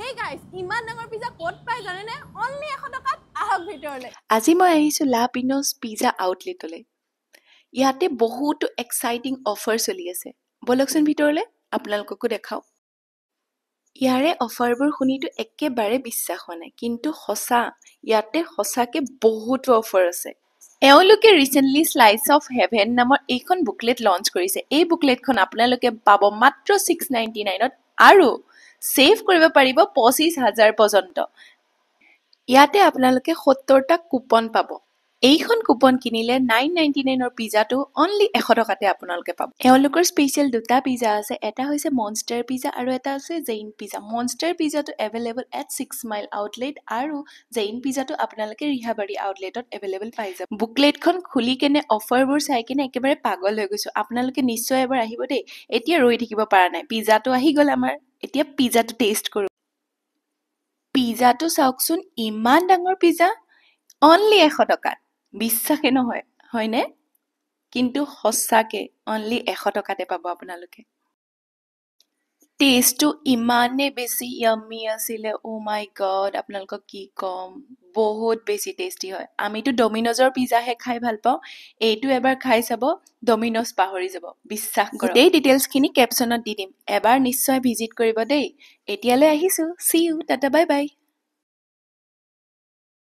Hey guys, ইমান ডাঙৰ pizza ক'ত পাই জানেনে? অনলি 100 টকাত আহক ভিতৰলৈ। আজি মই আহিছোঁ লা পিনোজ পিজ্জা আউটলেটলৈ। ইয়াতে বহুতো এক্সাইটিং অফাৰ চলি আছে। বলকচোন ভিতৰলৈ, আপোনালোককো দেখাওঁ। ইয়াৰে অফাৰবোৰ শুনিতো একেবাৰে বিশ্বাস হোৱা নাই, কিন্তু সঁচা, ইয়াতে সঁচাকে বহুতো অফাৰ আছে। এওঁলোকে ৰিচেণ্টলি শ্লাইচ অফ হেভেন নামৰ এইখন বুকলেট লঞ্চ কৰিছে। এই বুকলেটখন আপোনালোকে পাব মাত্ৰ 699ত আৰু ছেভ কৰিব পাৰিব 25,000 পৰ্যন্ত। ইয়াতে আপোনালোকে 70টা কুপন পাব। এইখন কুপন কিনিলে 999ৰ পিজ্জাটো অনলি 100 টকাতে আপোনালোকে পাব। এওঁলোকৰ স্পেচিয়েল দুটা পিজ্জা আছে, এটা হৈছে মনষ্টাৰ পিজ্জা আৰু এটা আছে জেইন পিজ্জা। মনষ্টাৰ পিজ্জাটো এভেইলেবল এট 6 মাইল আউটলেট আৰু জেইন পিজ্জাটো আপোনালোকে ৰিহাবাৰী আউটলেটত এভেইলেবল পাই যাব। বুকলেটখন খুলি কেনে অফাৰবোৰ চাই কেনে একেবাৰে পাগল হৈ গৈছোঁ। আপোনালোকে নিশ্চয় এবাৰ আহিব দেই। এতিয়া ৰৈ থাকিব পৰা নাই, পিজ্জাটো আহি গ'ল আমাৰ। এতিয়া পিজ্জাটো টেষ্ট কৰোঁ। পিজ্জাটো চাওকচোন, ইমান ডাঙৰ পিজ্জা, অনলি 100 টকাত। বিশ্বাসে নহয়, হয়নে? কিন্তু সঁচাকে অনলি 100 টকাতে পাব আপোনালোকে। টেষ্টটো ইমানে বেছি য়াম্মি আছিলে, অ' মাই গড, আপোনালোকক কি ক'ম, বহুত বেছি টেষ্টি হয়। আমিতো ডমিনজৰ পিজ্জাহে খাই ভাল পাওঁ, এইটো এবাৰ খাই চাব, ডমিনজ পাহৰি যাব, বিশ্বাস কৰক। গোটেই ডিটেইলছখিনি কেপশ্যনত দি দিম, এবাৰ নিশ্চয় ভিজিট কৰিব দেই। এতিয়ালৈ আহিছোঁ, see you, tata bye by.